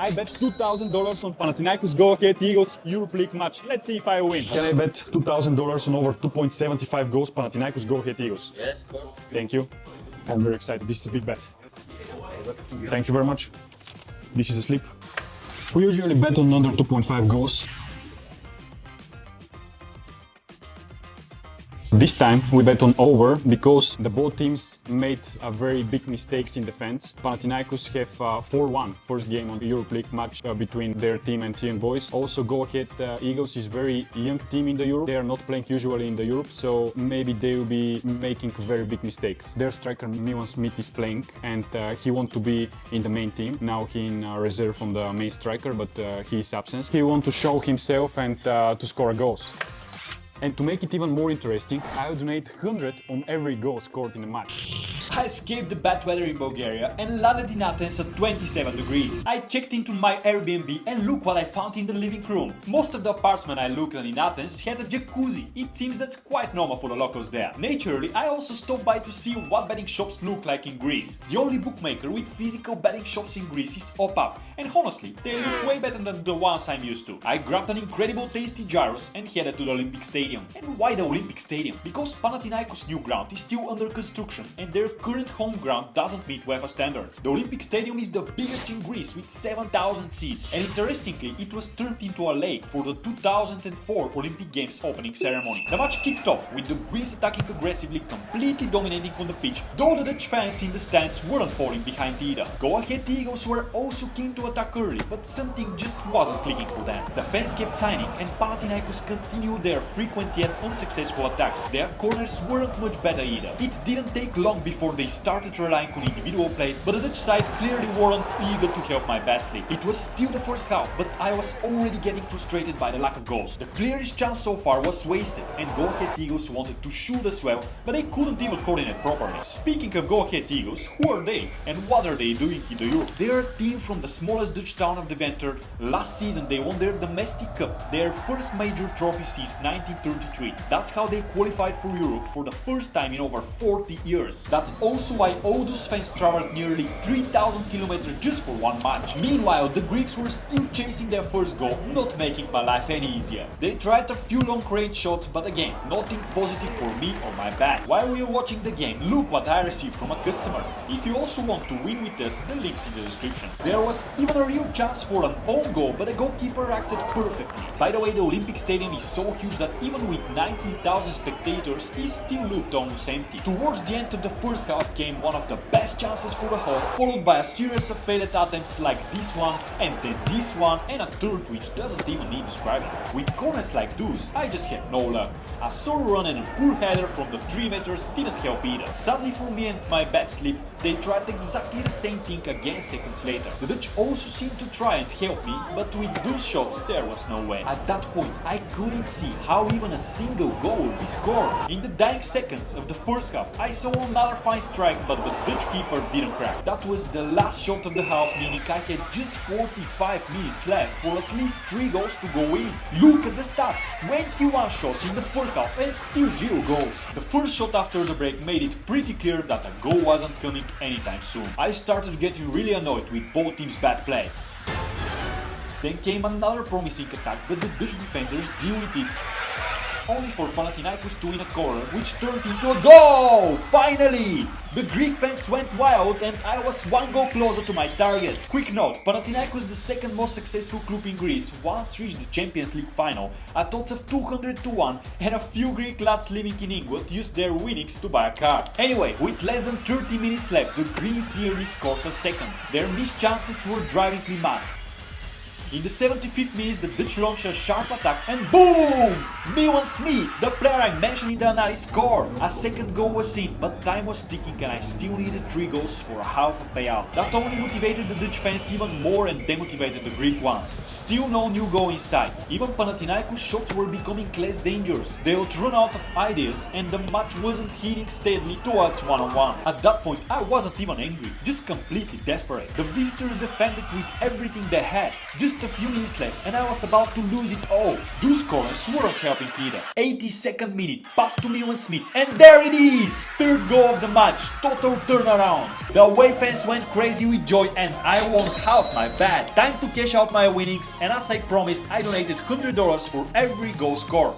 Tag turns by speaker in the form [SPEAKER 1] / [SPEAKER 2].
[SPEAKER 1] I bet $2,000 on Panathinaikos Go Ahead Eagles Europa League match. Let's see if I win. Can I bet $2,000 on over 2.75 goals Panathinaikos Go Ahead Eagles?
[SPEAKER 2] Yes, of course.
[SPEAKER 1] Thank you. I'm very excited. This is a big bet. Thank you very much. This is a slip. We usually bet on under 2.5 goals. This time we bet on over because the both teams made a very big mistakes in defense. Panathinaikos have 4-1 first game on the Europa League match between their team and Young Boys. Also Go Ahead Eagles is very young team in the Europe. They are not playing usually in the Europe, so maybe they will be making very big mistakes. Their striker Milan Smith is playing and he wants to be in the main team. Now he in reserve on the main striker, but he is absent. He wants to show himself and to score goals. And to make it even more interesting, I'll donate 100 on every goal scored in a match.
[SPEAKER 3] I escaped the bad weather in Bulgaria and landed in Athens at 27 degrees. I checked into my Airbnb and look what I found in the living room. Most of the apartments I looked at in Athens had a jacuzzi. It seems that's quite normal for the locals there. Naturally, I also stopped by to see what betting shops look like in Greece. The only bookmaker with physical betting shops in Greece is OPAP, and honestly, they look way better than the ones I'm used to. I grabbed an incredible tasty gyros and headed to the Olympic Stadium. And why the Olympic Stadium? Because Panathinaikos' new ground is still under construction and their current home ground doesn't meet UEFA standards. The Olympic Stadium is the biggest in Greece with 7,000 seats, and interestingly it was turned into a lake for the 2004 Olympic Games opening ceremony. The match kicked off with the Greece attacking aggressively, completely dominating on the pitch, though the Dutch fans in the stands weren't falling behind either. Go Ahead Eagles were also keen to attack early, but something just wasn't clicking for them. The fans kept signing and Panathinaikos continued their frequent yet unsuccessful attacks. Their corners weren't much better either. It didn't take long before they started relying on individual plays, but the Dutch side clearly weren't eager to help my bad sleep. It was still the first half, but I was already getting frustrated by the lack of goals. The clearest chance so far was wasted, and Go Ahead Eagles wanted to shoot as well, but they couldn't even coordinate properly. Speaking of Go Ahead Eagles, who are they and what are they doing in the Europe? They are a team from the smallest Dutch town of Deventer. Last season they won their domestic cup, their first major trophy since 1933. That's how they qualified for Europe for the first time in over 40 years. That's also why all those fans traveled nearly 3,000 kilometers just for one match. Meanwhile, the Greeks were still chasing their first goal, not making my life any easier. They tried a few long-range shots, but again, nothing positive for me or my bag. While we were watching the game, look what I received from a customer. If you also want to win with us, the link's in the description. There was even a real chance for an own goal, but the goalkeeper acted perfectly. By the way, the Olympic Stadium is so huge that even with 19,000 spectators, it still looked almost empty. Towards the end of the first half came one of the best chances for the host, followed by a series of failed attempts like this one, and then this one, and a third which doesn't even need describing. With corners like those, I just had no luck. A sore run and a poor header from the 3 meters didn't help either. Sadly for me and my bad sleep, they tried exactly the same thing again seconds later. The Dutch also seemed to try and help me, but with those shots there was no way. At that point, I couldn't see how even a single goal would be scored. In the dying seconds of the first half, I saw another fine strike, but the Dutch keeper didn't crack. That was the last shot of the half, meaning I had just 45 minutes left for at least 3 goals to go in. Look at the stats, 21 shots in the first half and still 0 goals. The first shot after the break made it pretty clear that a goal wasn't coming anytime soon. I started getting really annoyed with both teams' bad play. Then came another promising attack, but the Dutch defenders deal with it, only for Panathinaikos to win a corner, which turned into a goal! Finally! The Greek fans went wild and I was 1 goal closer to my target. Quick note, Panathinaikos, the second most successful club in Greece, once reached the Champions League final at odds of 200-1, and a few Greek lads living in England used their winnings to buy a car. Anyway, with less than 30 minutes left, the Greens nearly scored a second. Their missed chances were driving me mad. In the 75th minute, the Dutch launched a sharp attack and boom! Milan Smith, the player I mentioned in the analysis, scored. A second goal was in, but time was ticking and I still needed 3 goals for a half a payout. That only motivated the Dutch fans even more and demotivated the Greek ones. Still no new goal in sight. Even Panathinaikos shots were becoming less dangerous. They would run out of ideas and the match wasn't heading steadily towards 1-on-1. At that point, I wasn't even angry, just completely desperate. The visitors defended with everything they had. Just just a few minutes left and I was about to lose it all. Those corners weren't helping either. 82nd minute, pass to Milman Smith, and there it is! Third goal of the match, total turnaround. The away fans went crazy with joy and I won half my bet. Time to cash out my winnings, and as I promised, I donated $100 for every goal scored.